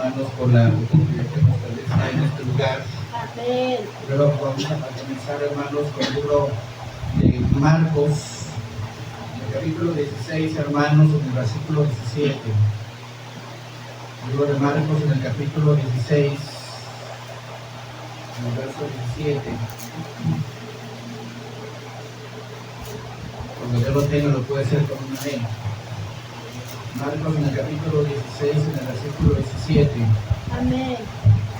hermanos, por la oportunidad que nos está en este lugar. Amén. Pero vamos a comenzar, hermanos, con el libro de Marcos, en el capítulo 16, hermanos, en el versículo 17. El libro de Marcos, en el capítulo 16, en el verso 17. Cuando yo lo tenga, lo puede hacer con una amén. Marcos, en el capítulo 16, en el versículo 17. Amén.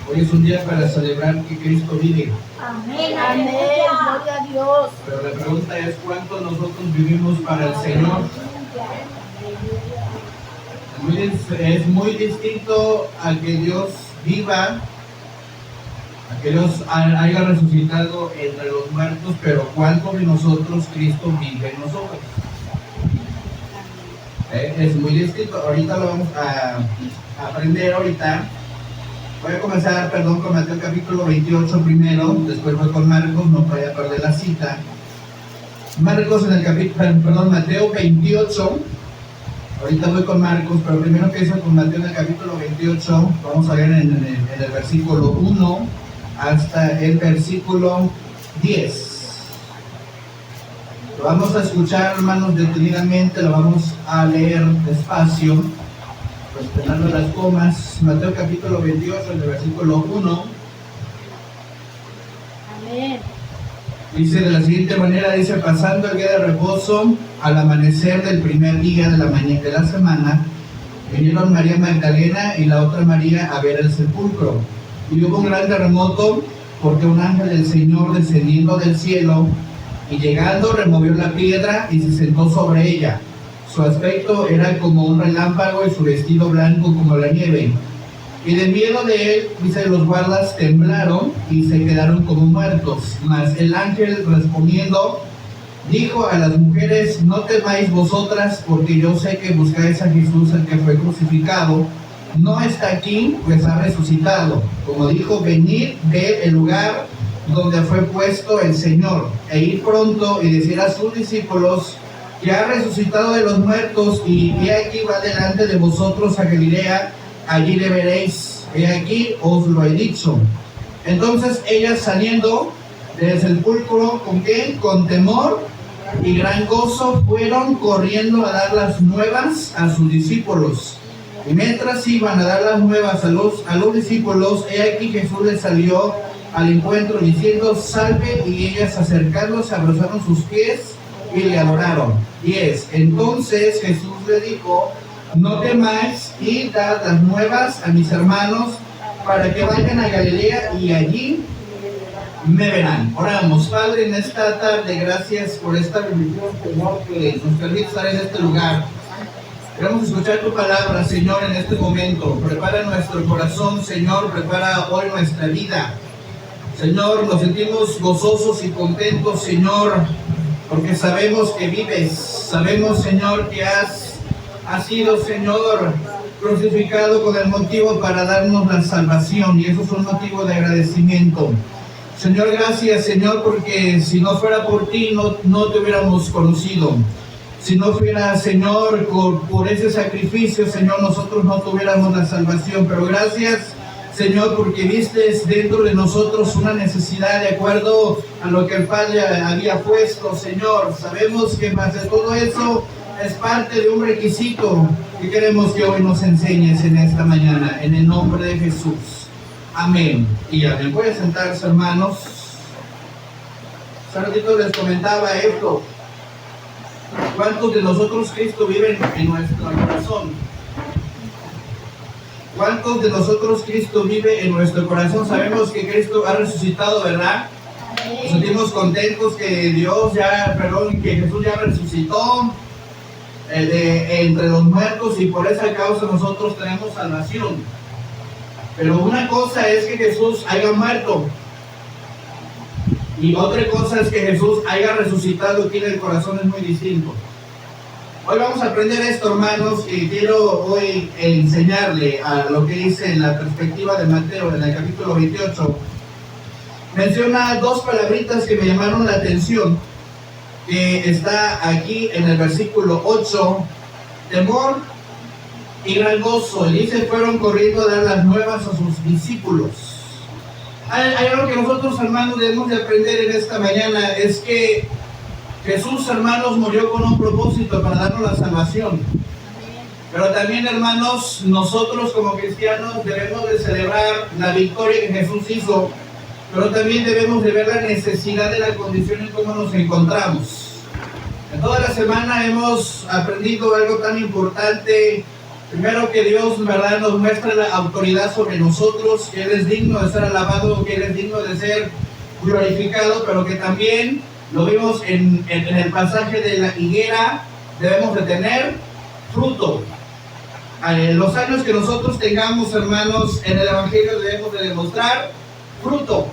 Hoy es un día para celebrar que Cristo vive. Amén. Amén. Gloria a Dios. Pero la pregunta es, ¿cuánto nosotros vivimos para el Señor? Es muy distinto a que Dios viva, a que Dios haya resucitado entre los muertos, pero ¿cuánto de nosotros Cristo vive en nosotros? Es muy distinto. Ahorita lo vamos a aprender ahorita. Voy a comenzar, con Mateo capítulo 28 primero, después voy con Marcos, no vaya a perder la cita. Marcos en el capítulo, Mateo 28, ahorita voy con Marcos, pero primero empiezo con Mateo en el capítulo 28, vamos a ver en el versículo 1 hasta el versículo 10. Lo vamos a escuchar, hermanos, detenidamente, lo vamos a leer despacio, respetando las comas. Mateo capítulo 28, en el versículo 1. Amén. Dice de la siguiente manera, dice, pasando el día de reposo, al amanecer del primer día de la semana, vinieron María Magdalena y la otra María a ver el sepulcro. Y hubo un gran terremoto, porque un ángel del Señor descendiendo del cielo, y llegando removió la piedra y se sentó sobre ella. Su aspecto era como un relámpago y su vestido blanco como la nieve. Y de miedo de él, dice, los guardas temblaron y se quedaron como muertos. Mas el ángel respondiendo, dijo a las mujeres, no temáis vosotras, porque yo sé que buscáis a Jesús, el que fue crucificado. No está aquí, pues ha resucitado. Como dijo, venid, ved el lugar donde fue puesto el Señor, e ir pronto y decir a sus discípulos que ha resucitado de los muertos, y he aquí va delante de vosotros a Galilea, allí le veréis, he aquí os lo he dicho. Entonces ellas saliendo del sepulcro, ¿con qué? Con temor y gran gozo fueron corriendo a dar las nuevas a sus discípulos. Y mientras iban a dar las nuevas a los discípulos, he aquí Jesús les salió al encuentro diciendo, salve, y ellas acercándose abrazaron sus pies y le adoraron. 10. Entonces Jesús le dijo, no temáis, y dad las nuevas a mis hermanos para que vayan a Galilea y allí me verán. Oramos. Padre, en esta tarde, gracias por esta bendición, Señor, que nos permite estar en este lugar. Queremos escuchar tu palabra, Señor, en este momento. Prepara nuestro corazón, Señor, prepara hoy nuestra vida. Señor, nos sentimos gozosos y contentos, Señor, porque sabemos que vives. Sabemos, Señor, que has sido, Señor, crucificado con el motivo para darnos la salvación, y eso es un motivo de agradecimiento. Señor, gracias, Señor, porque si no fuera por ti, no te hubiéramos conocido. Si no fuera, Señor, por ese sacrificio, Señor, nosotros no tuviéramos la salvación. Pero gracias, Señor, porque vistes dentro de nosotros una necesidad de acuerdo a lo que el Padre había puesto, Señor. Sabemos que más de todo eso es parte de un requisito que queremos que hoy nos enseñes en esta mañana, en el nombre de Jesús. Amén. Y amén. Pueden sentarse, hermanos. Hace ratito les comentaba esto. ¿Cuántos de nosotros Cristo vive en nuestro corazón? ¿Cuántos de nosotros Cristo vive en nuestro corazón? Sabemos que Cristo ha resucitado, ¿verdad? Nos sentimos contentos que que Jesús ya resucitó entre los muertos, y por esa causa nosotros tenemos salvación. Pero una cosa es que Jesús haya muerto, y otra cosa es que Jesús haya resucitado aquí en el corazón. Es muy distinto. Hoy vamos a aprender esto, hermanos, y quiero hoy enseñarle a lo que dice en la perspectiva de Mateo, en el capítulo 28. Menciona dos palabritas que me llamaron la atención, que está aquí en el versículo 8, temor y gran gozo. Y dice, fueron corriendo a dar las nuevas a sus discípulos. Hay algo que nosotros, hermanos, debemos de aprender en esta mañana, es que Jesús, hermanos, murió con un propósito para darnos la salvación. Pero también, hermanos, nosotros como cristianos debemos de celebrar la victoria que Jesús hizo, pero también debemos de ver la necesidad de la condición en cómo nos encontramos. En toda la semana hemos aprendido algo tan importante. Primero, que Dios, ¿verdad?, nos muestra la autoridad sobre nosotros, que Él es digno de ser alabado, que Él es digno de ser glorificado, pero que también lo vimos en el pasaje de la higuera, debemos de tener fruto. Los años que nosotros tengamos, hermanos, en el Evangelio debemos de demostrar fruto.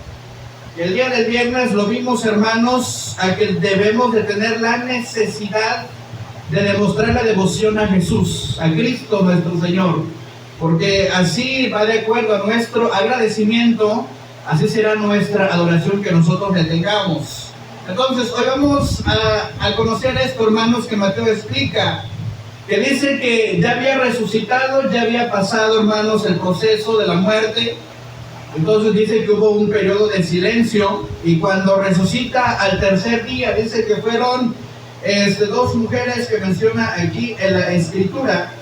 El día del viernes lo vimos, hermanos, a que debemos de tener la necesidad de demostrar la devoción a Jesús, a Cristo nuestro Señor, porque así va de acuerdo a nuestro agradecimiento, así será nuestra adoración que nosotros le tengamos. Entonces, hoy vamos a conocer esto, hermanos, que Mateo explica, que dice que ya había resucitado, ya había pasado, hermanos, el proceso de la muerte. Entonces dice que hubo un periodo de silencio, y cuando resucita al tercer día, dice que fueron dos mujeres que menciona aquí en la escritura,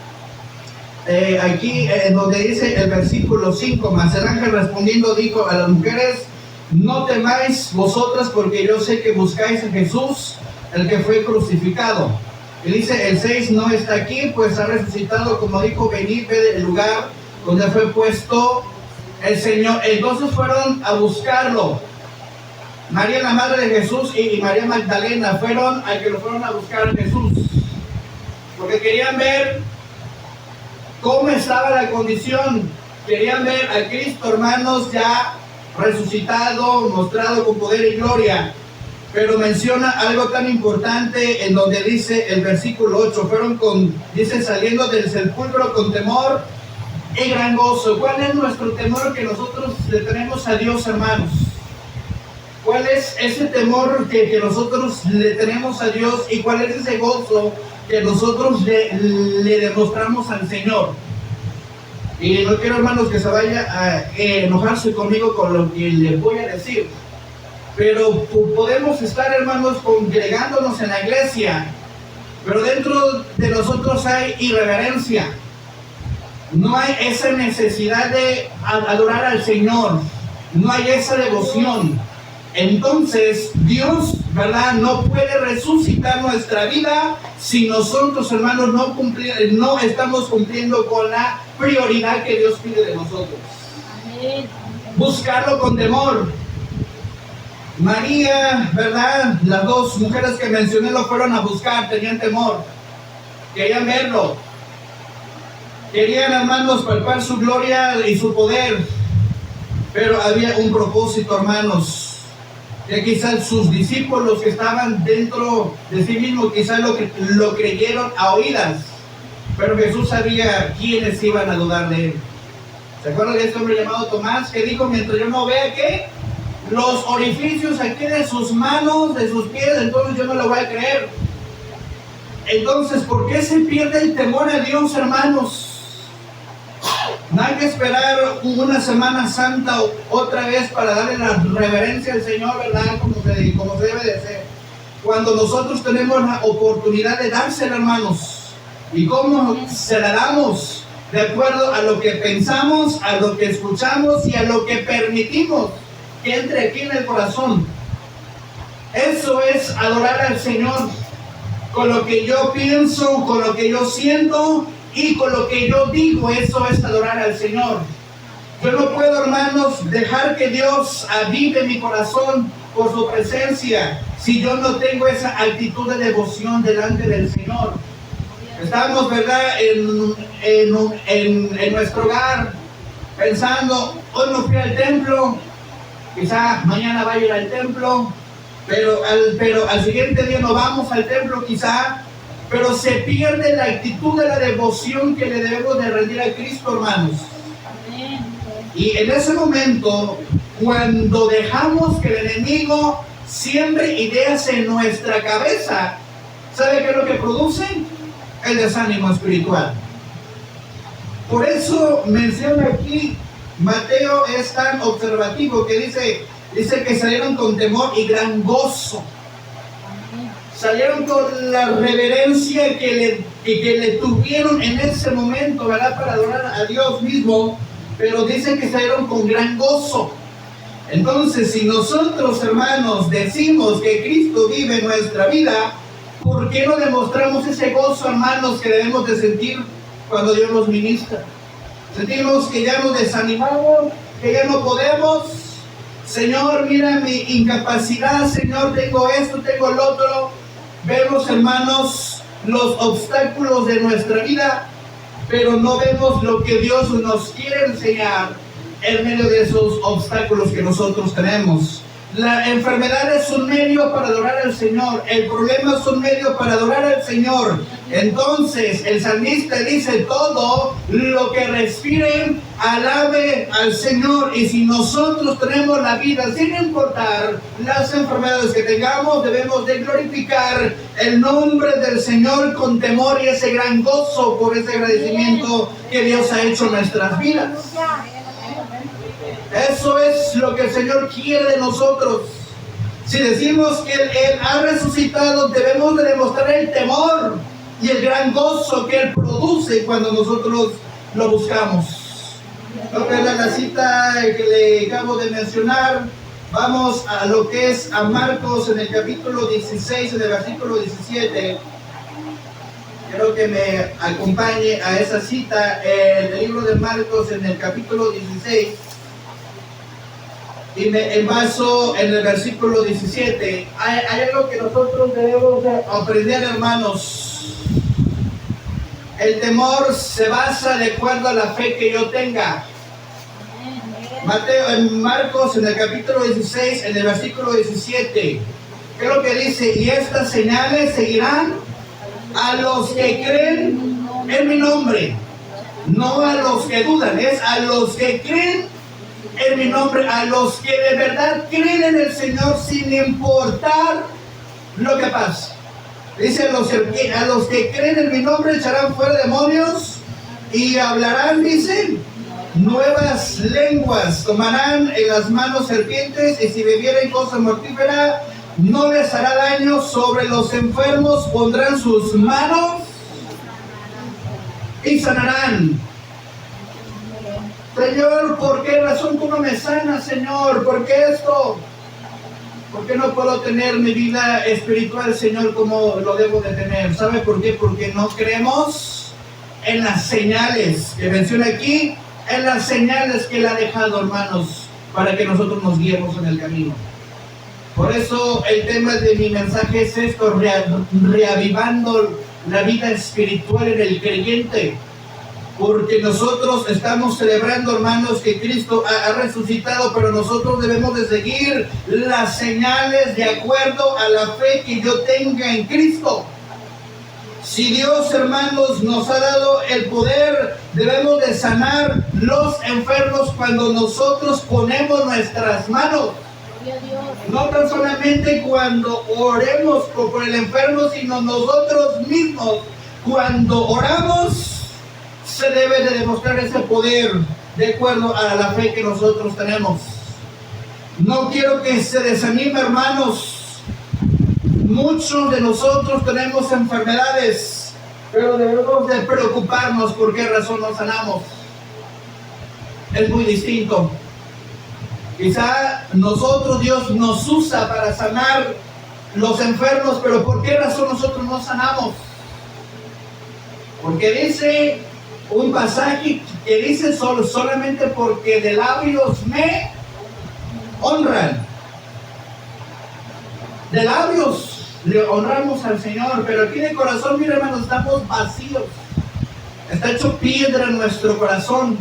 aquí en donde dice el versículo 5, mas el ángel respondiendo dijo a las mujeres, no temáis vosotras, porque yo sé que buscáis a Jesús, el que fue crucificado. Y dice el 6, no está aquí, pues ha resucitado, como dijo, venid, ved el lugar donde fue puesto el Señor. Entonces fueron a buscarlo. María, la madre de Jesús, y María Magdalena fueron a buscar a Jesús, porque querían ver cómo estaba la condición, querían ver a Cristo, hermanos, ya resucitado, mostrado con poder y gloria. Pero menciona algo tan importante en donde dice el versículo 8, dice, saliendo del sepulcro con temor y gran gozo. ¿Cuál es nuestro temor que nosotros le tenemos a Dios, hermanos? ¿Cuál es ese temor que nosotros le tenemos a Dios, y cuál es ese gozo que nosotros le demostramos al Señor? Y no quiero, hermanos, que se vaya a enojarse conmigo con lo que le voy a decir, pero podemos estar, hermanos, congregándonos en la iglesia, pero dentro de nosotros hay irreverencia. No hay esa necesidad de adorar al Señor, no hay esa devoción. Entonces Dios, ¿verdad?, no puede resucitar nuestra vida si nosotros, hermanos, no estamos cumpliendo con la prioridad que Dios pide de nosotros. Amén. Buscarlo con temor. María, ¿verdad?, las dos mujeres que mencioné lo fueron a buscar, tenían temor, querían verlo, querían, hermanos, palpar su gloria y su poder, pero había un propósito, hermanos, que quizás sus discípulos que estaban dentro de sí mismos, quizás lo creyeron a oídas, pero Jesús sabía quiénes iban a dudar de él. ¿Se acuerdan de este hombre llamado Tomás, que dijo, mientras yo no vea que los orificios aquí de sus manos, de sus pies, entonces yo no lo voy a creer? Entonces, ¿por qué se pierde el temor a Dios, hermanos? No hay que esperar una Semana Santa otra vez para darle la reverencia al Señor, ¿verdad?, como se debe de hacer. Cuando nosotros tenemos la oportunidad de dársela, hermanos, ¿y cómo se la damos? De acuerdo a lo que pensamos, a lo que escuchamos y a lo que permitimos que entre aquí en el corazón. Eso es adorar al Señor, con lo que yo pienso, con lo que yo siento y con lo que yo digo. Eso es adorar al Señor. Yo no puedo, hermanos, dejar que Dios avive mi corazón por su presencia si yo no tengo esa actitud de devoción delante del Señor. Estamos, ¿verdad?, en nuestro hogar pensando, hoy no fui al templo, quizá mañana vaya a ir al templo, pero al siguiente día no vamos al templo quizá, pero se pierde la actitud de la devoción que le debemos de rendir a Cristo, hermanos. Y en ese momento, cuando dejamos que el enemigo siembre ideas en nuestra cabeza, ¿sabe qué es lo que produce? El desánimo espiritual. Por eso menciona aquí, Mateo es tan observativo que dice que salieron con temor y gran gozo. Salieron con la reverencia que le tuvieron en ese momento, ¿verdad? Para adorar a Dios mismo, pero dice que salieron con gran gozo. Entonces, si nosotros, hermanos, decimos que Cristo vive en nuestra vida, ¿por qué no demostramos ese gozo, hermanos, que debemos de sentir cuando Dios nos ministra? Sentimos que ya nos desanimamos, que ya no podemos. Señor, mira mi incapacidad, Señor, tengo esto, tengo lo otro. Vemos, hermanos, los obstáculos de nuestra vida, pero no vemos lo que Dios nos quiere enseñar en medio de esos obstáculos que nosotros tenemos. La enfermedad es un medio para adorar al Señor. El problema es un medio para adorar al Señor. Entonces, el salmista dice: todo lo que respiren, alabe al Señor. Y si nosotros tenemos la vida, sin importar las enfermedades que tengamos, debemos de glorificar el nombre del Señor con temor y ese gran gozo por ese agradecimiento que Dios ha hecho en nuestras vidas. Eso es lo que el Señor quiere de nosotros. Si decimos que Él ha resucitado, debemos de demostrar el temor y el gran gozo que Él produce cuando nosotros lo buscamos. No pierdan la cita que le acabo de mencionar. Vamos a lo que es a Marcos en el capítulo 16, en el versículo 17. Quiero que me acompañe a esa cita en el libro de Marcos en el capítulo 16. Y me envaso en el versículo 17. Hay algo que nosotros debemos de aprender, hermanos. El temor se basa de acuerdo a la fe que yo tenga. En Marcos, en el capítulo 16, en el versículo 17. ¿Qué es lo que dice? Y estas señales seguirán a los que creen en mi nombre. No a los que dudan, es a los que creen en mi nombre, a los que de verdad creen en el Señor sin importar lo que pase. Dice: a los que creen en mi nombre echarán fuera demonios y hablarán, dice, nuevas lenguas, tomarán en las manos serpientes, y si bebieren cosa mortífera no les hará daño. Sobre los enfermos pondrán sus manos y sanarán. Señor, ¿por qué razón tú no me sanas, Señor? ¿Por qué esto? ¿Por qué no puedo tener mi vida espiritual, Señor, como lo debo de tener? ¿Sabe por qué? Porque no creemos en las señales que menciona aquí, en las señales que Él ha dejado, hermanos, para que nosotros nos guiemos en el camino. Por eso el tema de mi mensaje es esto: reavivando la vida espiritual en el creyente. Porque nosotros estamos celebrando, hermanos, que Cristo ha resucitado, pero nosotros debemos de seguir las señales de acuerdo a la fe que yo tenga en Cristo. Si Dios, hermanos, nos ha dado el poder, debemos de sanar los enfermos cuando nosotros ponemos nuestras manos. No tan solamente cuando oremos por el enfermo, sino nosotros mismos. Cuando oramos, se debe de demostrar ese poder de acuerdo a la fe que nosotros tenemos. No quiero que se desanime, hermanos. Muchos de nosotros tenemos enfermedades, pero debemos de preocuparnos por qué razón no sanamos. Es muy distinto. Quizá nosotros, Dios nos usa para sanar los enfermos, pero ¿por qué razón nosotros no sanamos? Porque dice un pasaje que dice solamente porque de labios me honran. De labios le honramos al Señor, pero aquí de corazón, mira, hermanos, estamos vacíos. Está hecho piedra en nuestro corazón.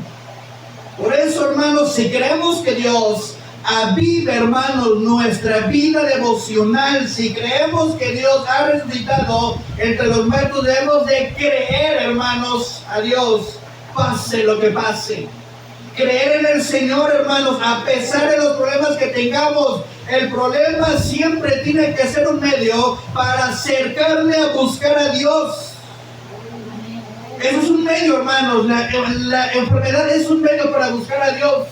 Por eso, hermanos, si queremos que Dios avive, hermanos, nuestra vida devocional, si creemos que Dios ha resucitado entre los muertos, debemos de creer, hermanos, a Dios, pase lo que pase. Creer en el Señor, hermanos, a pesar de los problemas que tengamos. El problema siempre tiene que ser un medio para acercarme a buscar a Dios. Eso es un medio, hermanos. La enfermedad es un medio para buscar a Dios.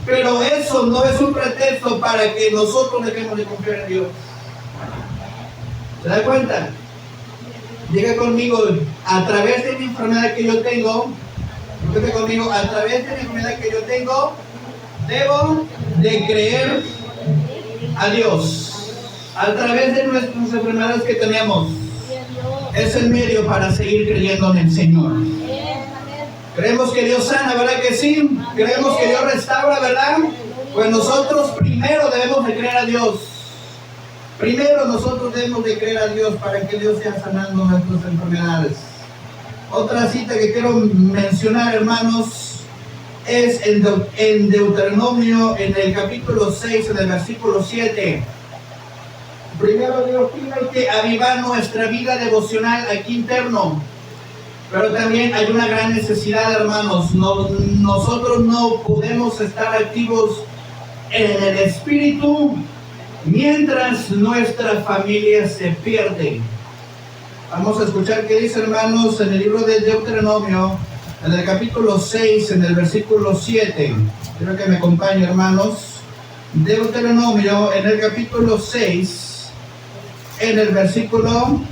Pero eso no es un pretexto para que nosotros dejemos de confiar en Dios. ¿Se da cuenta? Diga conmigo, a través de mi enfermedad que yo tengo, diga conmigo, a través de mi enfermedad que yo tengo, debo de creer a Dios. A través de nuestras enfermedades que tenemos, es el medio para seguir creyendo en el Señor. Creemos que Dios sana, ¿verdad que sí? Creemos que Dios restaura, ¿verdad? Pues nosotros primero debemos de creer a Dios. Primero nosotros debemos de creer a Dios para que Dios sea sanando nuestras enfermedades. Otra cita que quiero mencionar, hermanos, es en Deuteronomio, en el capítulo 6, en el versículo 7. Primero Dios tiene que avivar nuestra vida devocional aquí interno. Pero también hay una gran necesidad, hermanos. Nosotros no podemos estar activos en el espíritu mientras nuestra familia se pierde. Vamos a escuchar qué dice, hermanos, en el libro de Deuteronomio, en el capítulo 6, en el versículo 7. Quiero que me acompañen, hermanos. Deuteronomio, en el capítulo 6, en el versículo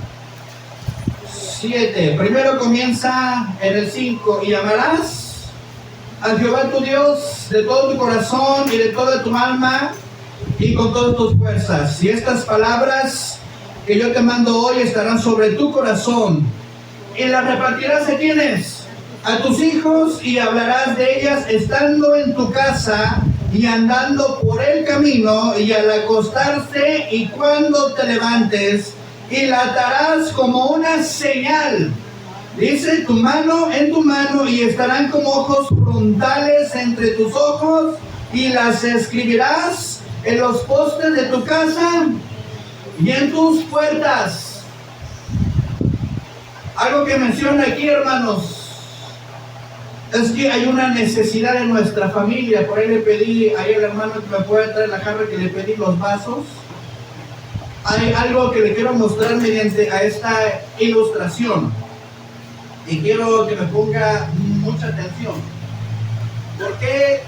7. Primero comienza en el 5. Y amarás a Jehová tu Dios de todo tu corazón y de toda tu alma y con todas tus fuerzas. Y estas palabras que yo te mando hoy estarán sobre tu corazón. Y las repartirás a quienes, a tus hijos, y hablarás de ellas estando en tu casa y andando por el camino y al acostarse y cuando te levantes, y la atarás como una señal, dice, tu mano en tu mano, y estarán como ojos frontales entre tus ojos, y las escribirás en los postes de tu casa y en tus puertas. Algo que menciona aquí, hermanos, es que hay una necesidad en nuestra familia. Por ahí le pedí a el hermano que me pueda traer la jarra, que le pedí los vasos. Hay algo que le quiero mostrar mediante a esta ilustración y quiero que me ponga mucha atención. ¿Por qué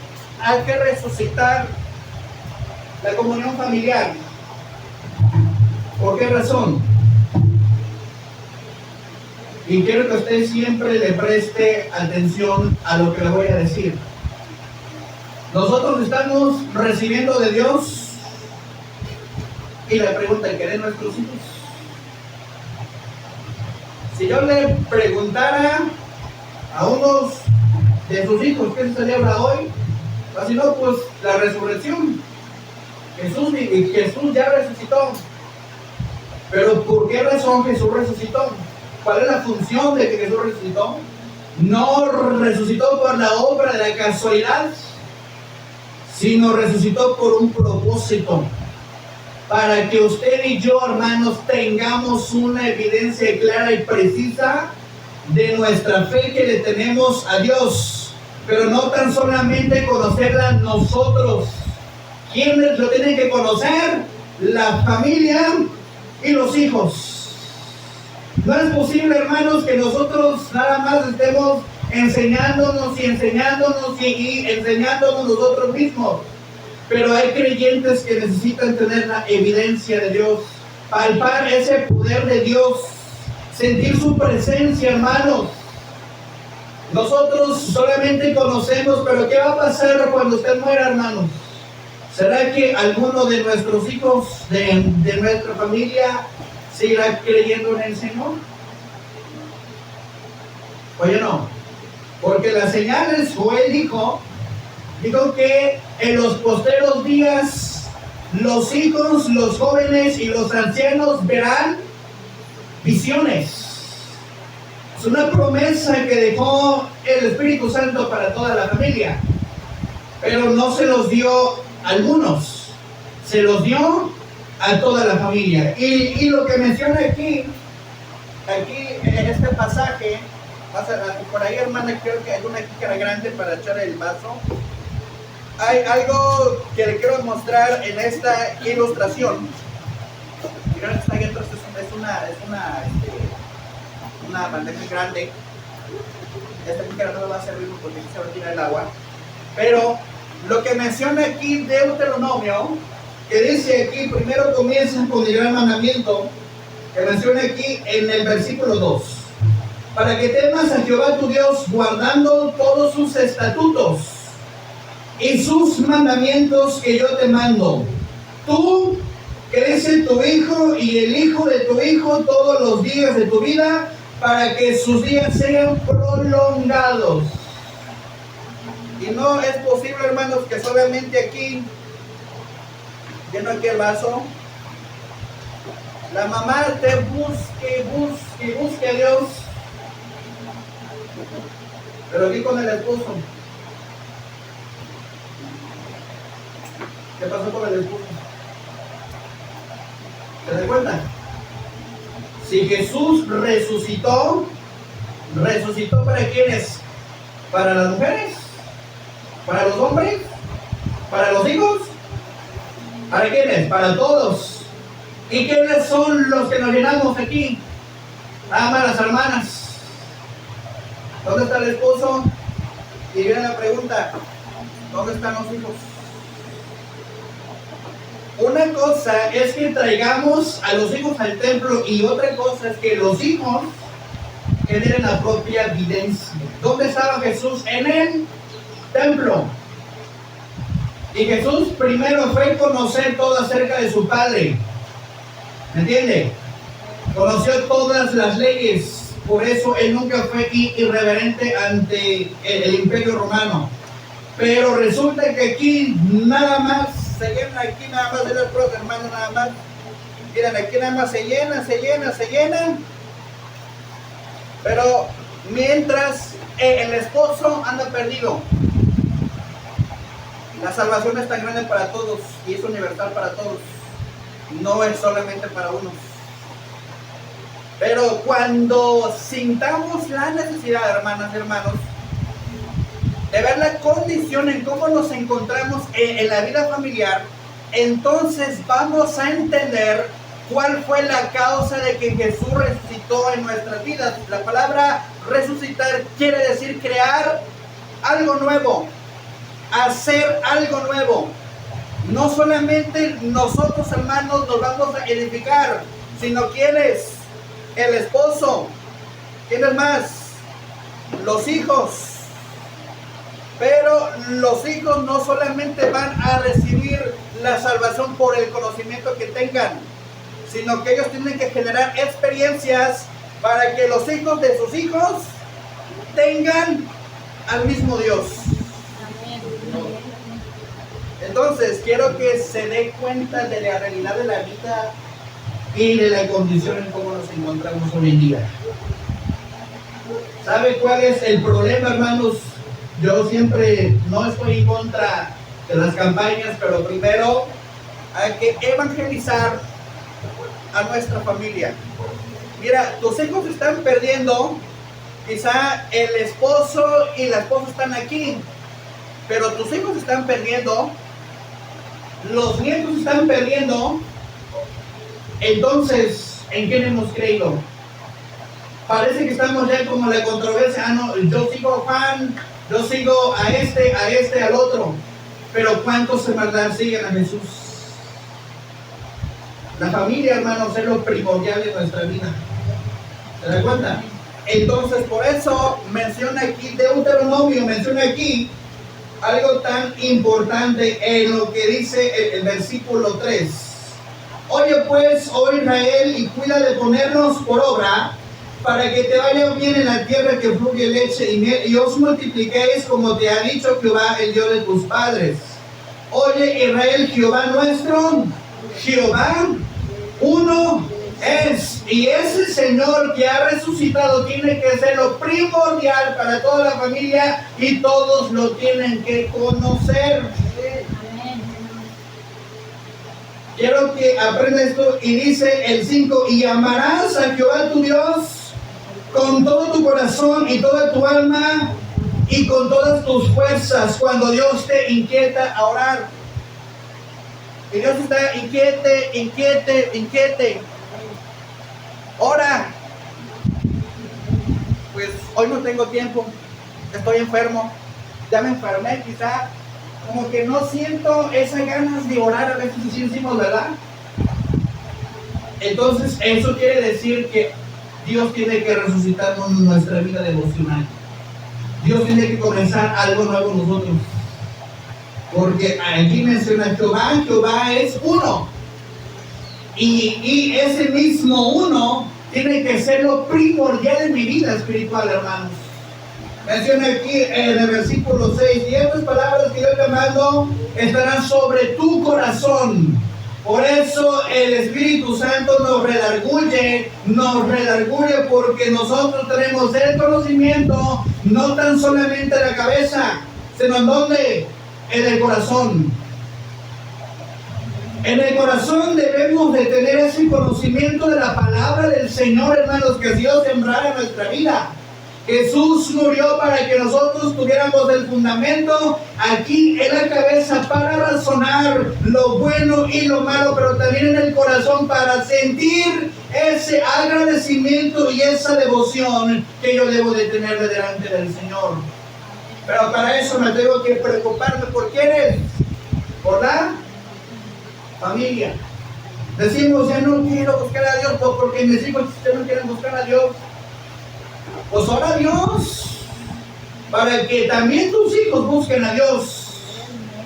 hay que resucitar la comunión familiar? ¿Por qué razón? Y quiero que usted siempre le preste atención a lo que le voy a decir. Nosotros estamos recibiendo de Dios. Y la pregunta, ¿quieren nuestros hijos? Si yo le preguntara a unos de sus hijos qué se celebra hoy, así no, pues la resurrección. Jesús ya resucitó. Pero ¿por qué razón Jesús resucitó? ¿Cuál es la función de que Jesús resucitó? No resucitó por la obra de la casualidad, sino resucitó por un propósito. Para que usted y yo, hermanos, tengamos una evidencia clara y precisa de nuestra fe que le tenemos a Dios. Pero no tan solamente conocerla nosotros. ¿Quiénes lo tienen que conocer? La familia y los hijos. No es posible, hermanos, que nosotros nada más estemos enseñándonos y enseñándonos y enseñándonos nosotros mismos. Pero hay creyentes que necesitan tener la evidencia de Dios, palpar ese poder de Dios, sentir su presencia, hermanos. Nosotros solamente conocemos, pero ¿qué va a pasar cuando usted muera, hermanos? ¿Será que alguno de nuestros hijos, de nuestra familia, seguirá creyendo en el Señor? Oye, no. Porque las señales, Joel dijo que en los posteros días los hijos, los jóvenes y los ancianos verán visiones. Es una promesa que dejó el Espíritu Santo para toda la familia, pero no se los dio a algunos, se los dio a toda la familia. Y lo que menciona aquí en este pasaje, por ahí, hermana, creo que hay una jícara grande para echar el vaso. Hay algo que le quiero mostrar en esta ilustración. Miren, está ahí atrás, es una bandeja grande. Esta pícara no me va a servir porque aquí se va a tirar el agua. Pero lo que menciona aquí Deuteronomio, que dice aquí, primero comienza con el gran mandamiento, que menciona aquí en el versículo 2. Para que temas a Jehová tu Dios, guardando todos sus estatutos y sus mandamientos que yo te mando. Tú, crece tu hijo y el hijo de tu hijo todos los días de tu vida, para que sus días sean prolongados. Y no es posible, hermanos, que solamente aquí, lleno aquí el vaso, la mamá te busque a Dios, pero aquí con el esposo. ¿Qué pasó con el esposo? ¿Se dan cuenta? Si Jesús resucitó ¿para quiénes? ¿Para las mujeres? ¿Para los hombres? ¿Para los hijos? ¿Para quiénes? Para todos. ¿Y quiénes son los que nos llenamos aquí? Nada más las hermanas. ¿Dónde está el esposo? Y viene la pregunta, ¿dónde están los hijos? Una cosa es que traigamos a los hijos al templo y otra cosa es que los hijos generen la propia evidencia. ¿Dónde estaba Jesús? En el templo. Y Jesús primero fue a conocer todo acerca de su Padre. ¿Me entiende? Conoció todas las leyes. Por eso él nunca fue irreverente ante el imperio romano. Pero resulta que aquí nada más se llena, aquí nada más de los pros, hermanos, nada más. Miren, aquí nada más se llena. Pero mientras el esposo anda perdido. La salvación es tan grande para todos y es universal para todos. No es solamente para unos. Pero cuando sintamos la necesidad, hermanas y hermanos, de ver la condición en cómo nos encontramos en la vida familiar, entonces vamos a entender cuál fue la causa de que Jesús resucitó en nuestras vidas. La palabra resucitar quiere decir crear algo nuevo, hacer algo nuevo. No solamente nosotros, hermanos, nos vamos a edificar, sino ¿quiénes? El esposo. ¿Quiénes más? Los hijos. Pero los hijos no solamente van a recibir la salvación por el conocimiento que tengan, sino que ellos tienen que generar experiencias para que los hijos de sus hijos tengan al mismo Dios. Entonces, quiero que se dé cuenta de la realidad de la vida y de la condición en cómo nos encontramos hoy en día. ¿Sabe cuál es el problema, hermanos? Yo siempre no estoy en contra de las campañas, pero primero hay que evangelizar a nuestra familia. Mira, tus hijos se están perdiendo, quizá el esposo y la esposa están aquí, pero tus hijos se están perdiendo, los nietos se están perdiendo. Entonces, ¿en quién hemos creído? Parece que estamos ya como la controversia. No, yo sigo a Juan, yo sigo a este, al otro. Pero ¿cuántos en verdad siguen a Jesús? La familia, hermanos, es lo primordial de nuestra vida. ¿Se da cuenta? Entonces, por eso menciona aquí Deuteronomio, menciona aquí algo tan importante en lo que dice el versículo 3. Oye pues, oh Israel, y cuida de ponernos por obra, para que te vaya bien en la tierra que fluye leche y miel, y os multipliquéis como te ha dicho Jehová, el Dios de tus padres. Oye Israel, Jehová nuestro, Jehová uno es, y ese Señor que ha resucitado tiene que ser lo primordial para toda la familia y todos lo tienen que conocer. Quiero que aprenda esto y dice el 5, y amarás a Jehová tu Dios con todo tu corazón y toda tu alma y con todas tus fuerzas. Cuando Dios te inquieta a orar, y Dios está inquiete, ora. pues hoy no tengo tiempo, estoy enfermo, ya me enfermé quizá, como que no siento esas ganas de orar, a veces así decimos, ¿verdad? Entonces eso quiere decir que Dios tiene que resucitar nuestra vida devocional. Dios tiene que comenzar algo nuevo en nosotros. Porque aquí menciona Jehová, Jehová es uno. Y ese mismo uno tiene que ser lo primordial en mi vida espiritual, hermanos. Menciona aquí en el versículo 6, y estas palabras que yo te mando estarán sobre tu corazón. Por eso el Espíritu Santo nos redarguye porque nosotros tenemos el conocimiento, no tan solamente en la cabeza, sino en donde, en el corazón. En el corazón debemos de tener ese conocimiento de la palabra del Señor, hermanos, que Dios sembrara en nuestra vida. Jesús murió para que nosotros tuviéramos el fundamento aquí en la cabeza para razonar lo bueno y lo malo, pero también en el corazón para sentir ese agradecimiento y esa devoción que yo debo de tener delante del Señor. Pero para eso me tengo que preocuparme por quiénes, por la familia. Decimos, ya no quiero buscar a Dios porque mis hijos no quieren buscar a Dios. Pues ora a Dios para que también tus hijos busquen a Dios.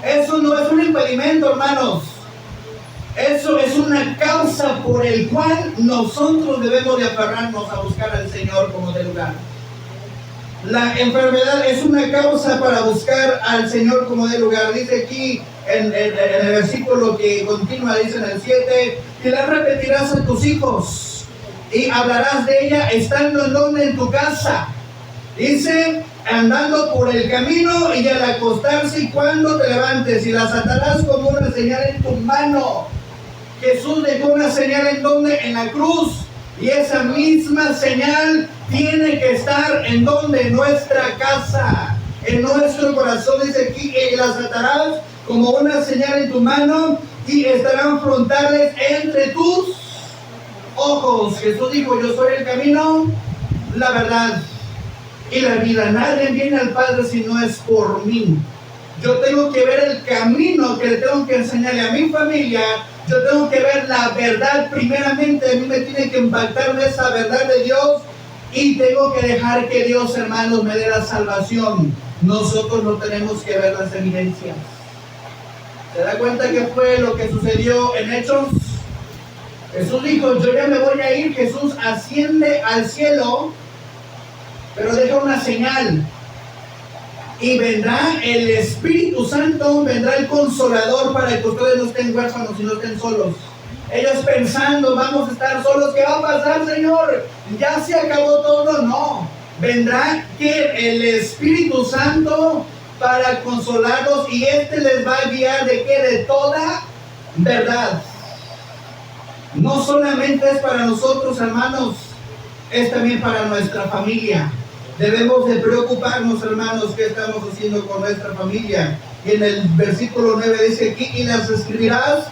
Eso no es un impedimento, hermanos. Eso es una causa por el cual nosotros debemos de aferrarnos a buscar al Señor como de lugar. La enfermedad es una causa para buscar al Señor como de lugar. Dice aquí en el versículo que continúa, dice en el 7, y la repetirás a tus hijos y hablarás de ella estando en donde, en tu casa. Dice, andando por el camino y al acostarse y cuando te levantes, y las atarás como una señal en tu mano. Jesús dejó una señal en donde, en la cruz, y esa misma señal tiene que estar en donde, en nuestra casa, en nuestro corazón. Dice aquí, y las atarás como una señal en tu mano y estarán frontales entre tus ojos. Jesús dijo, yo soy el camino, la verdad y la vida. Nadie viene al Padre si no es por mí. Yo tengo que ver el camino que le tengo que enseñarle a mi familia. Yo tengo que ver la verdad primeramente. A mí me tiene que impactar esa verdad de Dios. Y tengo que dejar que Dios, hermanos, me dé la salvación. Nosotros no tenemos que ver las evidencias. ¿Se da cuenta qué fue lo que sucedió en Hechos? Jesús dijo, yo ya me voy a ir. Jesús asciende al cielo, pero deja una señal. Y vendrá el Espíritu Santo, vendrá el Consolador para que ustedes no estén huérfanos y no estén solos. Ellos pensando, vamos a estar solos, ¿qué va a pasar, Señor? ¿Ya se acabó todo? No. Vendrá que el Espíritu Santo para consolarlos, y les va a guiar de qué, de toda verdad. No solamente es para nosotros, hermanos, es también para nuestra familia. Debemos de preocuparnos, hermanos, qué estamos haciendo con nuestra familia. Y en el versículo 9 dice aquí, y las escribirás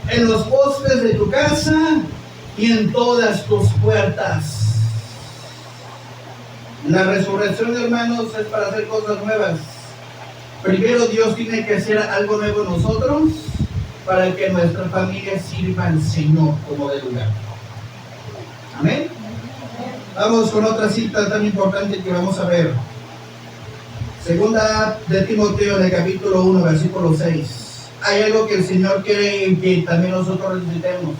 en los postes de tu casa y en todas tus puertas. La resurrección, hermanos, es para hacer cosas nuevas. Primero Dios tiene que hacer algo nuevo en nosotros para que nuestra familia sirva al Señor como de lugar. Amén. Vamos con otra cita tan importante que vamos a ver. Segunda de Timoteo, en el capítulo 1, versículo 6. Hay algo que el Señor quiere que también nosotros necesitemos.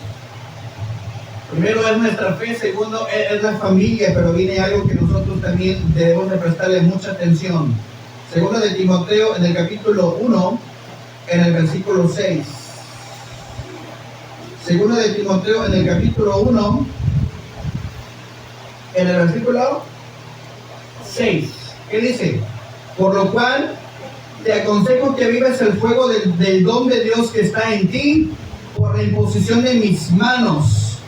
Primero es nuestra fe, segundo es la familia, pero viene algo que nosotros también debemos de prestarle mucha atención. Segunda de Timoteo, en el capítulo 1, en el versículo 6. Segunda de Timoteo, en el capítulo 1, en el versículo 6. ¿Qué dice? Por lo cual te aconsejo que vivas el fuego del don de Dios que está en ti por la imposición de mis manos.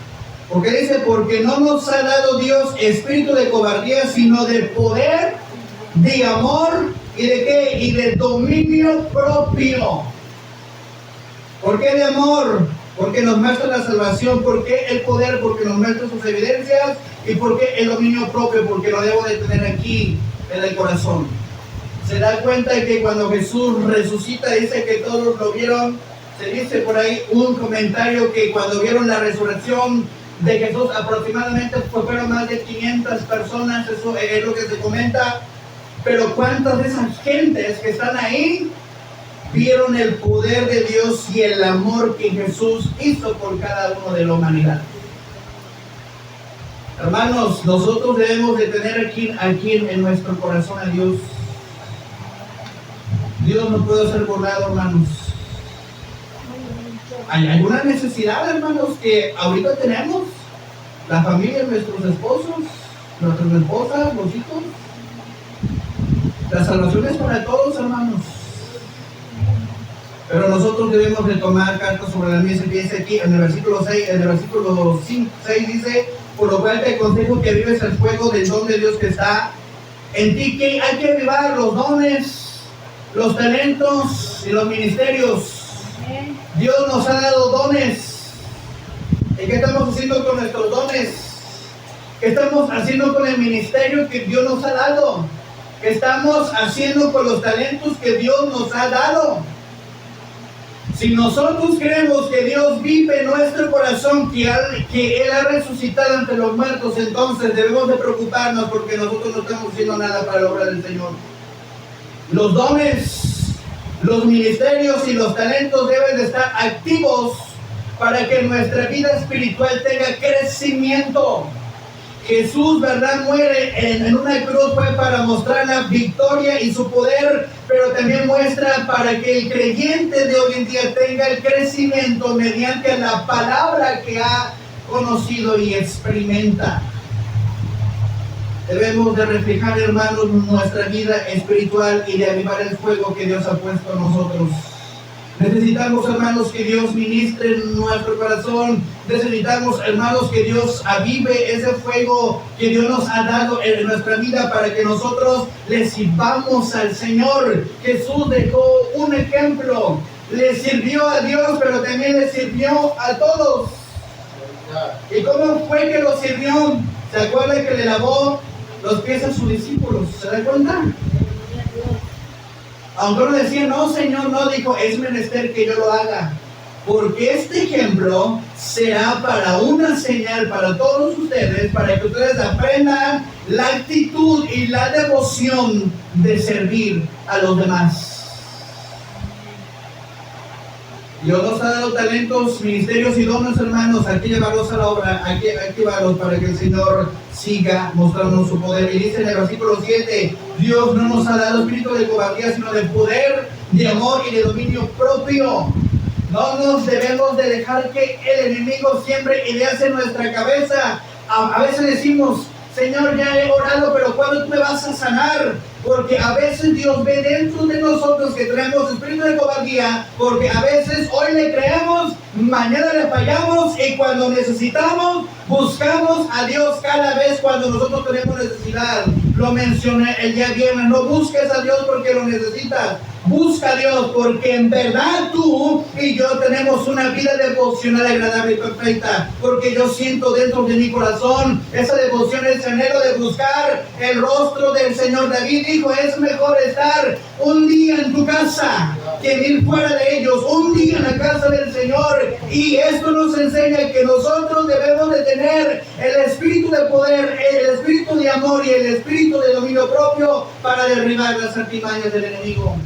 Porque dice, porque no nos ha dado Dios espíritu de cobardía, sino de poder, de amor y de qué, y de dominio propio. ¿Por qué de amor? Porque nos muestra la salvación. ¿Por qué el poder? Porque nos muestra sus evidencias. ¿Y por qué el dominio propio? Porque lo debo de tener aquí en el corazón. Se da cuenta de que cuando Jesús resucita, dice que todos lo vieron. Se dice por ahí un comentario que cuando vieron la resurrección de Jesús, aproximadamente fueron más de 500 personas. Eso es lo que se comenta. Pero ¿cuántas de esas gentes que están ahí vieron el poder de Dios y el amor que Jesús hizo por cada uno de la humanidad? Hermanos, nosotros debemos de tener aquí en nuestro corazón a Dios. Dios no puede ser burlado, hermanos. Hay alguna necesidad, hermanos, que ahorita tenemos. La familia, nuestros esposos, nuestras esposas, los hijos. La salvación es para todos, hermanos. Pero nosotros debemos de tomar cartas sobre la mesa. Dice aquí en el versículo 6, en el versículo 6 dice: por lo cual te aconsejo que vives el fuego del don de Dios que está en ti. Que hay que avivar los dones, los talentos y los ministerios. Dios nos ha dado dones. ¿Y qué estamos haciendo con nuestros dones? ¿Qué estamos haciendo con el ministerio que Dios nos ha dado? ¿Qué estamos haciendo con los talentos que Dios nos ha dado? Si nosotros creemos que Dios vive en nuestro corazón, que Él ha resucitado entre los muertos, entonces debemos de preocuparnos porque nosotros no estamos haciendo nada para la obra del Señor. Los dones, los ministerios y los talentos deben de estar activos para que nuestra vida espiritual tenga crecimiento. Jesús, ¿verdad?, muere en una cruz, fue para mostrar la victoria y su poder, pero también muestra para que el creyente de hoy en día tenga el crecimiento mediante la palabra que ha conocido y experimenta. Debemos de reflejar, hermanos, nuestra vida espiritual y de avivar el fuego que Dios ha puesto en nosotros. Necesitamos, hermanos, que Dios ministre en nuestro corazón. Necesitamos, hermanos, que Dios avive ese fuego que Dios nos ha dado en nuestra vida para que nosotros le sirvamos al Señor. Jesús dejó un ejemplo. Le sirvió a Dios, pero también le sirvió a todos. ¿Y cómo fue que lo sirvió? ¿Se acuerda que le lavó los pies a sus discípulos? ¿Se da cuenta? Aunque uno decía, no, Señor, no, dijo, es menester que yo lo haga. Porque este ejemplo será para una señal para todos ustedes, para que ustedes aprendan la actitud y la devoción de servir a los demás. Dios nos ha dado talentos, ministerios y dones, hermanos. Aquí llevarlos a la obra, aquí activarlos para que el Señor siga mostrando su poder. Y dice en el versículo 7, Dios no nos ha dado espíritu de cobardía, sino de poder, de amor y de dominio propio. No nos debemos de dejar que el enemigo siempre ideas en nuestra cabeza. A veces decimos, Señor, ya he orado, pero ¿cuándo tú me vas a sanar? Porque a veces Dios ve dentro de nosotros que tenemos espíritu de cobardía, porque a veces hoy le creemos, mañana le fallamos, y cuando necesitamos, buscamos a Dios cada vez cuando nosotros tenemos necesidad. Lo mencioné el día viernes, no busques a Dios porque lo necesitas. Busca a Dios porque en verdad tú y yo tenemos una vida devocional agradable y perfecta. Porque yo siento dentro de mi corazón esa devoción, ese anhelo de buscar el rostro del Señor. David dijo, es mejor estar un día en tu casa que ir fuera de ellos, un día en la casa del Señor. Y esto nos enseña que nosotros debemos de tener el espíritu de poder, el espíritu de amor y el espíritu de dominio propio para derribar las artimañas del enemigo.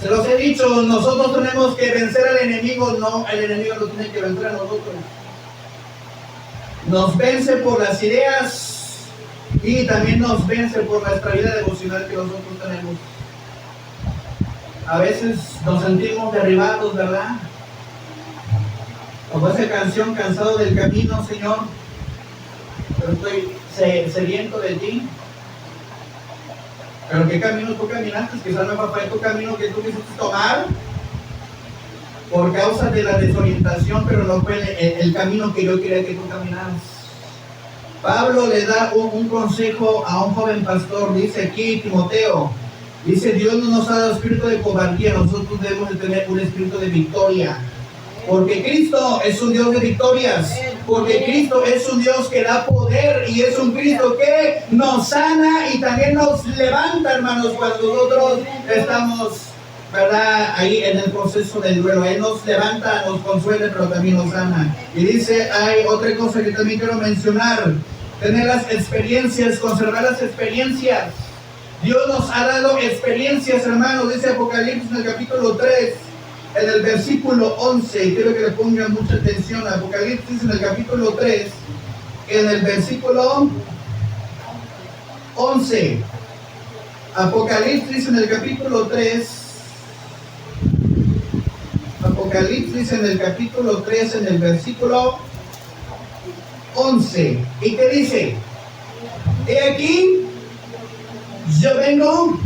Se los he dicho, nosotros tenemos que vencer al enemigo, no, el enemigo no tiene que vencer a nosotros. Nos vence por las ideas y también nos vence por nuestra vida devocional que nosotros tenemos. A veces nos sentimos derribados, ¿verdad? Como esa canción, cansado del camino, Señor, pero estoy sediento de ti. Pero ¿qué camino tú caminaste? Quizás no fue tu camino que tú quisiste tomar por causa de la desorientación, pero no fue el camino que yo quería que tú caminaras. Pablo le da un consejo a un joven pastor, dice aquí Timoteo, dice, Dios no nos ha dado espíritu de cobardía, nosotros debemos de tener un espíritu de victoria. Porque Cristo es un Dios de victorias. Porque Cristo es un Dios que da poder y es un Cristo que nos sana y también nos levanta, hermanos, cuando nosotros estamos, ¿verdad?, ahí en el proceso del duelo. Él nos levanta, nos consuela, pero también nos sana. Y dice, hay otra cosa que también quiero mencionar: tener las experiencias, conservar las experiencias. Dios nos ha dado experiencias, hermanos. Dice Apocalipsis en el capítulo 3, en el versículo 11, quiero que le pongan mucha atención. Apocalipsis en el capítulo 3, en el versículo 11. Apocalipsis en el capítulo 3. Apocalipsis en el capítulo 3, en el versículo 11. ¿Y qué dice? He aquí, yo vengo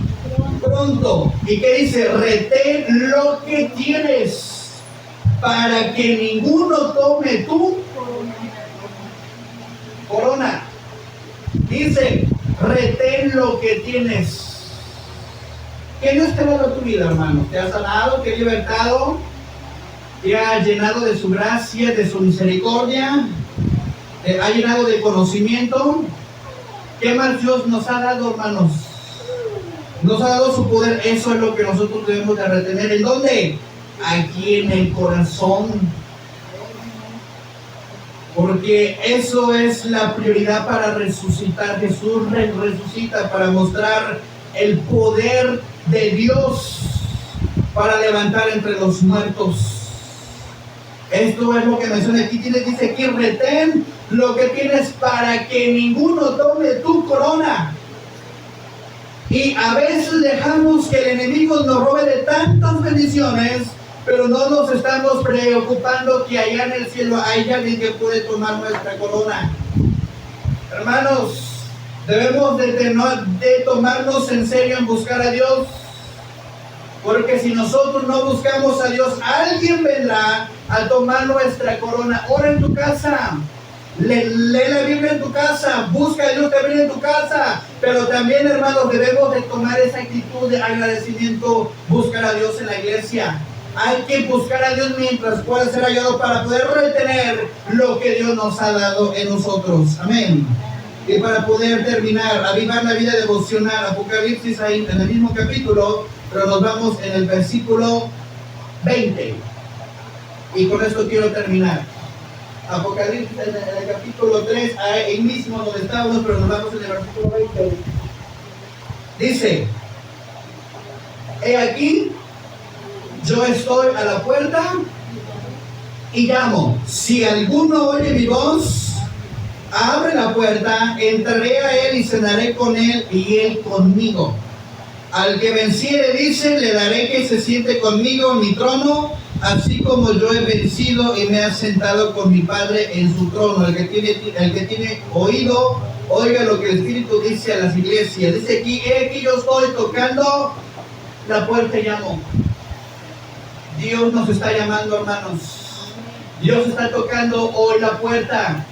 pronto. ¿Y qué dice? Retén lo que tienes para que ninguno tome tu corona. Dice, retén lo que tienes. ¿Qué Dios te ha dado a tu vida, hermano? ¿Te ha sanado? ¿Te ha libertado? ¿Te ha llenado de su gracia, de su misericordia? ¿Te ha llenado de conocimiento? ¿Qué más Dios nos ha dado, hermanos? Nos ha dado su poder. Eso es lo que nosotros debemos de retener. ¿En dónde? Aquí en el corazón. Porque eso es la prioridad para resucitar. Jesús resucita para mostrar el poder de Dios para levantar entre los muertos. Esto es lo que menciona aquí. Dice aquí, retén lo que tienes para que ninguno tome tu corona. Y a veces dejamos que el enemigo nos robe de tantas bendiciones, pero no nos estamos preocupando que allá en el cielo hay alguien que puede tomar nuestra corona. Hermanos, debemos de tomarnos en serio en buscar a Dios, porque si nosotros no buscamos a Dios, alguien vendrá a tomar nuestra corona. Ora en tu casa, lee la Biblia en tu casa, busca a Dios también en tu casa, pero también, hermanos, debemos de tomar esa actitud de agradecimiento, buscar a Dios en la iglesia. Hay que buscar a Dios mientras pueda ser hallado para poder retener lo que Dios nos ha dado en nosotros. Amén. Y para poder terminar, avivar la vida devocional, Apocalipsis ahí en el mismo capítulo, pero nos vamos en el versículo 20. Y con esto quiero terminar. Apocalipsis en el capítulo 3, ahí mismo donde estábamos, pero nos vamos en el versículo 20. Dice, he aquí, yo estoy a la puerta y llamo. Si alguno oye mi voz, abre la puerta, entraré a él y cenaré con él y él conmigo. Al que venciere, dice, le daré que se siente conmigo en mi trono, así como yo he vencido y me he sentado con mi Padre en su trono. El que tiene oído, oiga lo que el Espíritu dice a las iglesias. Dice aquí, aquí yo estoy tocando la puerta y llamo. Dios nos está llamando, hermanos. Dios está tocando hoy la puerta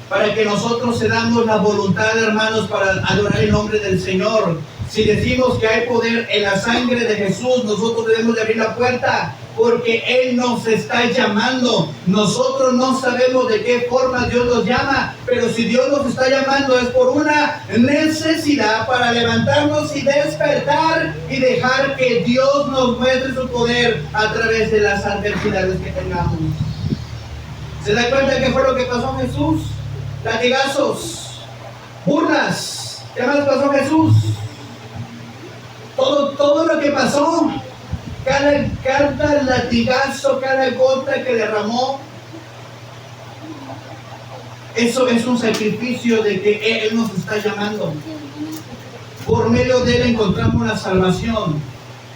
para que nosotros cedamos la voluntad, hermanos, para adorar el nombre del Señor. Si decimos que hay poder en la sangre de Jesús, nosotros debemos de abrir la puerta porque Él nos está llamando. Nosotros no sabemos de qué forma Dios nos llama, pero si Dios nos está llamando es por una necesidad para levantarnos y despertar y dejar que Dios nos muestre su poder a través de las adversidades que tengamos. ¿Se da cuenta qué fue lo que pasó a Jesús? Latigazos, burlas. ¿Qué más pasó a Jesús? Todo lo que pasó, cada latigazo, cada gota que derramó, eso es un sacrificio de que Él nos está llamando. Por medio de Él encontramos la salvación.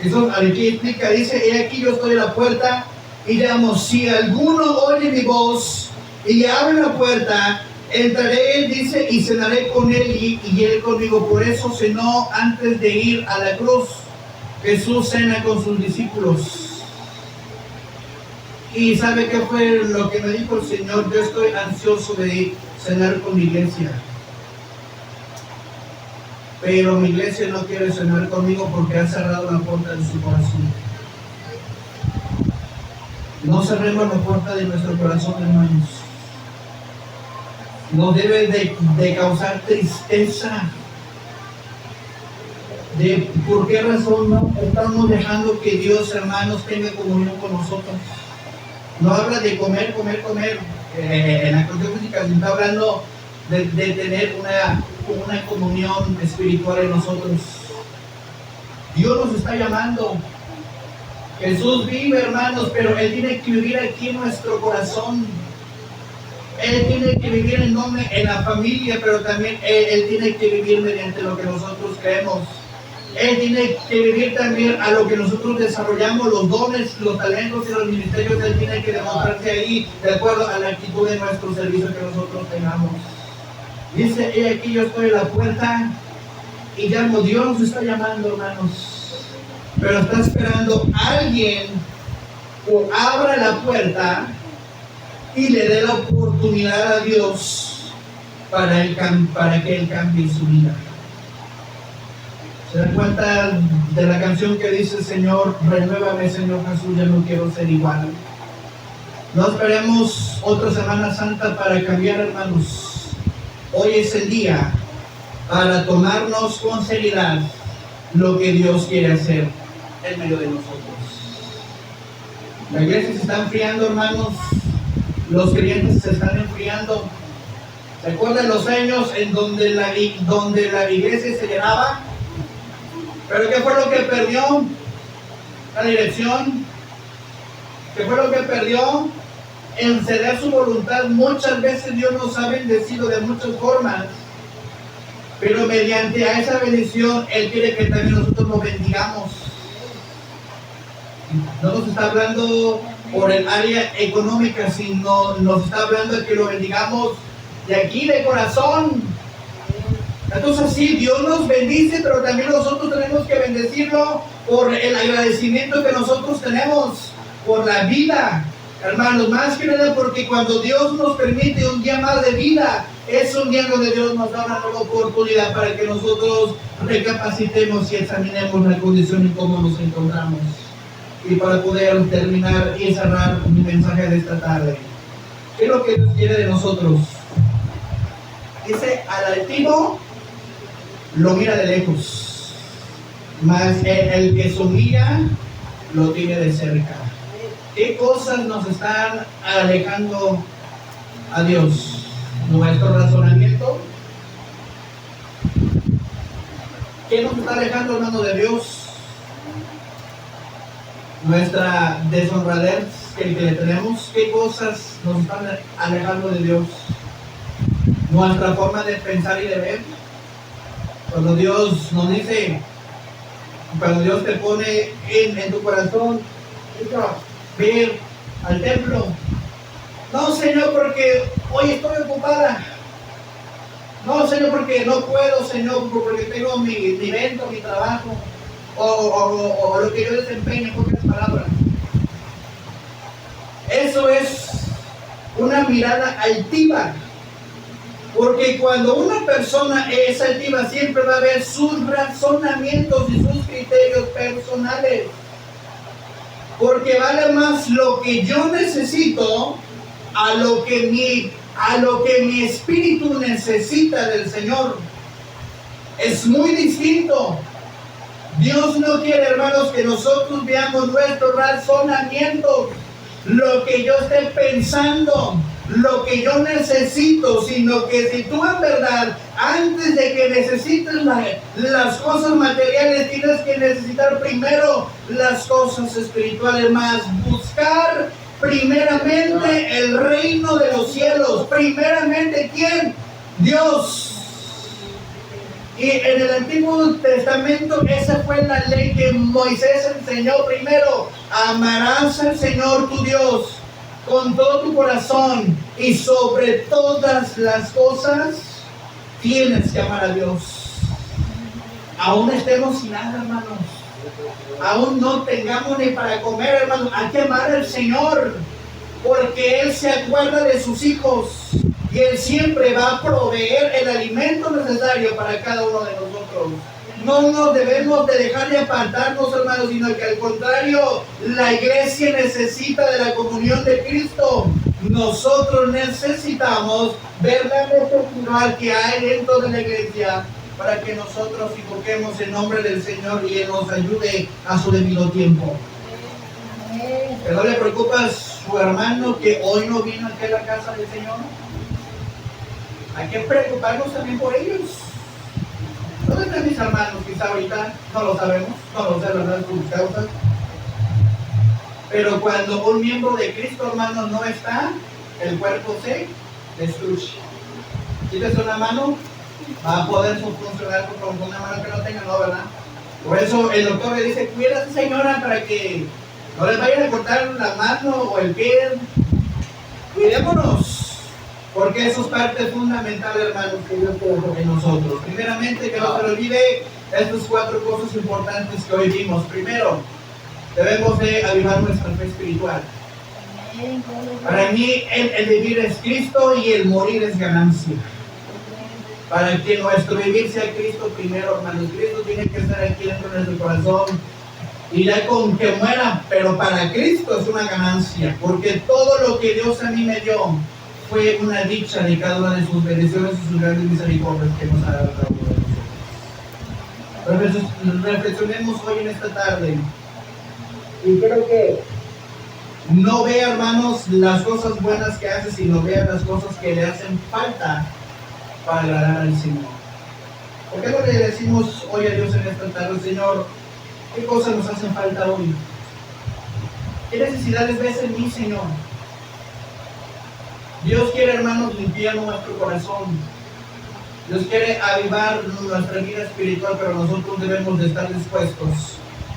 Eso aquí explica, dice, he aquí yo estoy a la puerta y llamo. Si alguno oye mi voz y abre la puerta, entraré, dice, y cenaré con él y él conmigo. Por eso cenó antes de ir a la cruz. Jesús cena con sus discípulos. Y ¿sabe qué fue lo que me dijo el Señor? Yo estoy ansioso de cenar con mi iglesia. Pero mi iglesia no quiere cenar conmigo porque ha cerrado la puerta de su corazón. No cerremos la puerta de nuestro corazón, hermanos. Nos debe de causar tristeza. ¿De por qué razón no estamos dejando que Dios, hermanos, tenga comunión con nosotros? No habla de comer. En la cuestión física se está hablando de tener una comunión espiritual en nosotros. Dios nos está llamando. Jesús vive, hermanos, pero Él tiene que vivir aquí en nuestro corazón. Él tiene que vivir en la familia, pero también Él tiene que vivir mediante lo que nosotros creemos. Él tiene que vivir también a lo que nosotros desarrollamos, los dones, los talentos y los ministerios. Él tiene que demostrarse ahí de acuerdo a la actitud de nuestro servicio que nosotros tengamos. Dice, he aquí yo estoy a la puerta y llamo. Dios nos está llamando, hermanos, pero está esperando a alguien que abra la puerta y le dé la oportunidad a Dios para que Él cambie su vida. ¿Se dan cuenta de la canción que dice, Señor, renuévame, Señor Jesús, ya no quiero ser igual? No esperemos otra Semana Santa para cambiar, hermanos. Hoy es el día para tomarnos con seriedad lo que Dios quiere hacer en medio de nosotros. La iglesia se está enfriando, hermanos. Los creyentes se están enfriando. ¿Se acuerdan los años en donde la iglesia se llenaba? ¿Pero qué fue lo que perdió? La dirección. ¿Qué fue lo que perdió? En ceder su voluntad. Muchas veces Dios nos ha bendecido de muchas formas, pero mediante a esa bendición Él quiere que también nosotros nos bendigamos. No nos está hablando por el área económica, sino nos está hablando de que lo bendigamos de aquí, de corazón. Entonces sí, Dios nos bendice, pero también nosotros tenemos que bendecirlo por el agradecimiento que nosotros tenemos por la vida, hermanos, más que nada porque cuando Dios nos permite un día más de vida, es un día donde Dios nos da una nueva oportunidad para que nosotros recapacitemos y examinemos la condición en cómo nos encontramos. Y para poder terminar y cerrar mi mensaje de esta tarde, ¿qué es lo que Dios quiere de nosotros? Dice, al altivo lo mira de lejos, mas el que se humilla lo tiene de cerca. ¿Qué cosas nos están alejando a Dios? Nuestro razonamiento. ¿Qué nos está alejando, hermano, de Dios? Nuestra deshonradez que le tenemos. ¿Qué cosas nos están alejando de Dios? Nuestra forma de pensar y de ver. Cuando Dios nos dice, cuando Dios te pone en tu corazón, ver al templo. No, Señor, porque hoy estoy ocupada. No, Señor, porque no puedo, Señor, porque tengo mi evento, mi trabajo, o lo que yo desempeño, en pocas palabras. Eso es una mirada altiva. Porque cuando una persona es altiva, siempre va a haber sus razonamientos y sus criterios personales. Porque vale más lo que yo necesito a lo que mi espíritu necesita del Señor. Es muy distinto. Dios no quiere, hermanos, que nosotros veamos nuestros razonamientos, lo que yo esté pensando, lo que yo necesito, sino que si tú en verdad, antes de que necesites las cosas materiales, tienes que necesitar primero las cosas espirituales, más buscar primeramente el reino de los cielos. Primeramente, ¿quién? Dios. Y en el Antiguo Testamento esa fue la ley que Moisés enseñó primero. Amarás al Señor tu Dios con todo tu corazón y sobre todas las cosas tienes que amar a Dios. Aún estemos sin nada, hermanos. Aún no tengamos ni para comer, hermanos. Hay que amar al Señor porque Él se acuerda de sus hijos y Él siempre va a proveer el alimento necesario para cada uno de nosotros. no nos debemos de dejar de apartarnos, hermanos, sino que al contrario, la iglesia necesita de la comunión de Cristo. Nosotros necesitamos ver la necesidad que hay dentro de la iglesia para que nosotros invoquemos el nombre del Señor y Él nos ayude a su debido tiempo. ¿Que no le preocupa a su hermano que hoy no vino aquí a la casa del Señor? Hay que preocuparnos también por ellos. ¿Dónde están mis hermanos? Quizá ahorita no lo sabemos, no lo sé, ¿verdad? Sus causas. Pero cuando un miembro de Cristo, hermanos, no está, el cuerpo se destruye. Quítese una mano, va a poder funcionar con una mano que no tenga, no, ¿verdad? Por eso el doctor le dice, cuídate, señora, para que no les vayan a cortar la mano o el pie. Cuidémonos. Porque eso es parte fundamental, hermanos, que Dios puso en nosotros. Primeramente, que no se le olvide estas 4 cosas importantes que hoy vimos. Primero, debemos de avivar nuestra fe espiritual. Para mí, el vivir es Cristo y el morir es ganancia. Para que nuestro vivir sea Cristo primero, hermanos. Cristo tiene que estar aquí dentro de nuestro corazón. Y ya con que muera, pero para Cristo es una ganancia. Porque todo lo que Dios a mí me dio fue una dicha de cada una de sus bendiciones y sus grandes misericordias que nos ha dado cada uno de nosotros. Reflexionemos hoy en esta tarde. Y creo que no vea, hermanos, las cosas buenas que hace, sino vea las cosas que le hacen falta para agradar al Señor. ¿Por qué no le decimos hoy a Dios en esta tarde, Señor, qué cosas nos hacen falta hoy? ¿Qué necesidades ves en mí, Señor? Dios quiere, hermanos, limpiar nuestro corazón. Dios quiere avivar nuestra vida espiritual, pero nosotros debemos de estar dispuestos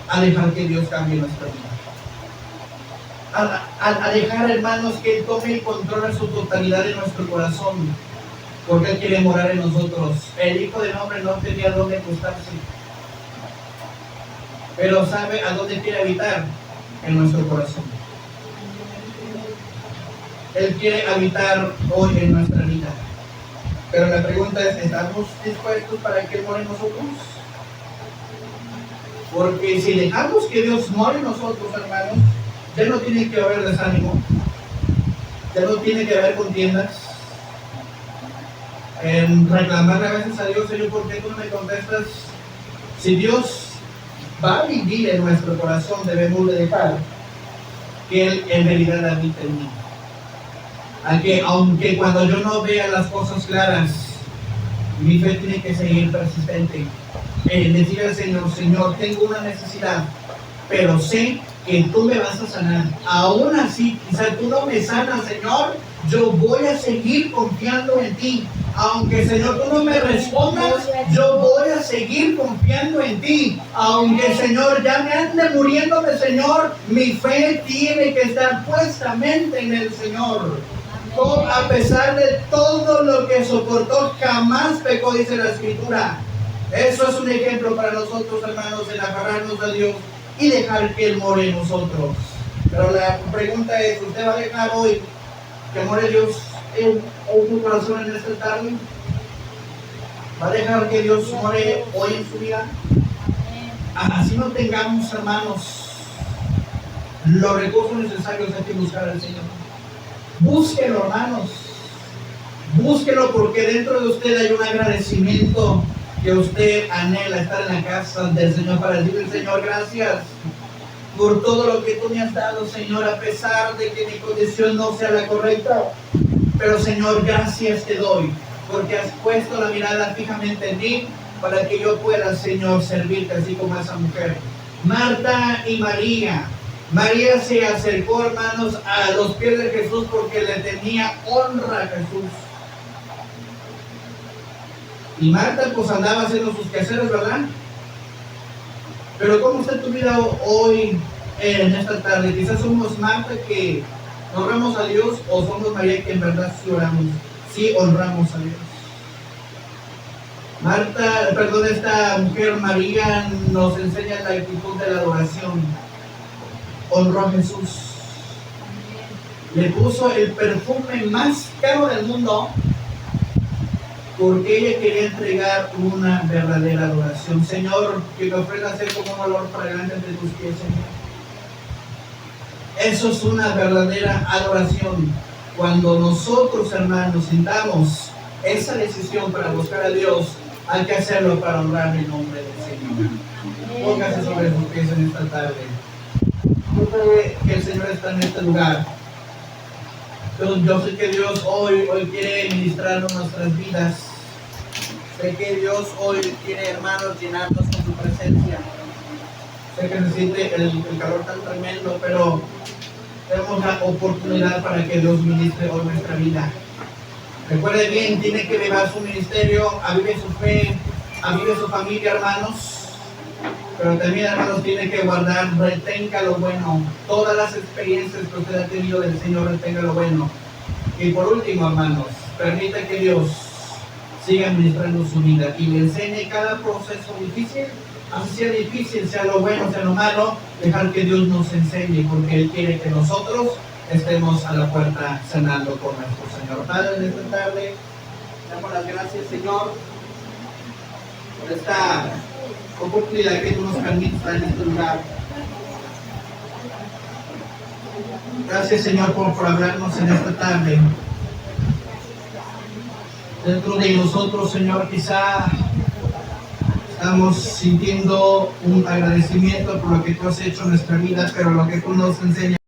a dejar que Dios cambie nuestra vida. A dejar, hermanos, que Él tome el control en su totalidad de nuestro corazón, porque Él quiere morar en nosotros. El Hijo del Hombre no tenía dónde acostarse, pero sabe a dónde quiere habitar, en nuestro corazón. Él quiere habitar hoy en nuestra vida. Pero la pregunta es, ¿estamos dispuestos para que Él more en nosotros? Porque si dejamos que Dios more en nosotros, hermanos, ya no tiene que haber desánimo, ya no tiene que haber contiendas, en reclamarle a veces a Dios, Señor, ¿por qué tú no me contestas? Si Dios va a vivir en nuestro corazón, debemos de dejar que Él en realidad habite en mí. Aunque cuando yo no vea las cosas claras, mi fe tiene que seguir persistente. Decirle al Señor, Señor, tengo una necesidad, pero sé que tú me vas a sanar. Aún así, quizá tú no me sanas, Señor, yo voy a seguir confiando en ti. Aunque, Señor, tú no me respondas, yo voy a seguir confiando en ti. Aunque, Señor, ya me ande muriéndome, Señor, mi fe tiene que estar puestamente en el Señor. A pesar de todo lo que soportó, jamás pecó, dice la Escritura. Eso es un ejemplo para nosotros, hermanos, en agarrarnos a Dios y dejar que Él more en nosotros. Pero la pregunta es, ¿usted va a dejar hoy que more Dios en su corazón en esta tarde? ¿Va a dejar que Dios more hoy en su vida? Así no tengamos, hermanos, los recursos necesarios, hay que buscar al Señor. Búsquelo, hermanos. Búsquelo, porque dentro de usted hay un agradecimiento que usted anhela estar en la casa del Señor para decirle, Señor, gracias por todo lo que tú me has dado, Señor, a pesar de que mi condición no sea la correcta. Pero, Señor, gracias te doy, porque has puesto la mirada fijamente en mí para que yo pueda, Señor, servirte así como esa mujer. Marta y María. María se acercó, hermanos, a los pies de Jesús porque le tenía honra a Jesús. Y Marta pues andaba haciendo sus quehaceres, ¿verdad? Pero ¿cómo está tu vida hoy, en esta tarde? Quizás somos Marta que honramos a Dios, o somos María que en verdad sí honramos a Dios. Esta mujer María nos enseña la actitud de la adoración. Honró a Jesús. Le puso el perfume más caro del mundo. porque ella quería entregar una verdadera adoración. Señor, que me ofrenda ser como un olor fragante entre tus pies, Señor. Eso es una verdadera adoración. Cuando nosotros, hermanos, sintamos esa decisión para buscar a Dios, hay que hacerlo para honrar el nombre del Señor. Póngase sobre sus pies en esta tarde. Yo creo que el Señor está en este lugar. Yo sé que Dios hoy quiere ministrar nuestras vidas. Sé que Dios hoy quiere, hermanos, llenarnos con su presencia. Sé que se siente el calor tan tremendo, pero tenemos la oportunidad para que Dios ministre hoy nuestra vida. Recuerde bien, tiene que elevar su ministerio, avive su fe, avive su familia, hermanos. Pero también, hermanos, tiene que guardar, retenga lo bueno. Todas las experiencias que usted ha tenido del Señor, retenga lo bueno. Y por último, hermanos, permita que Dios siga ministrando su vida y le enseñe cada proceso difícil, así sea difícil, sea lo bueno, sea lo malo, dejar que Dios nos enseñe, porque Él quiere que nosotros estemos a la puerta cenando con nuestro Señor. Padre, en esta tarde, damos las gracias, Señor, por esta oportunidad que tú nos permites estar en este lugar. Gracias, Señor, por hablarnos en esta tarde. Dentro de nosotros, Señor, quizá estamos sintiendo un agradecimiento por lo que tú has hecho en nuestra vida, pero lo que tú nos enseñas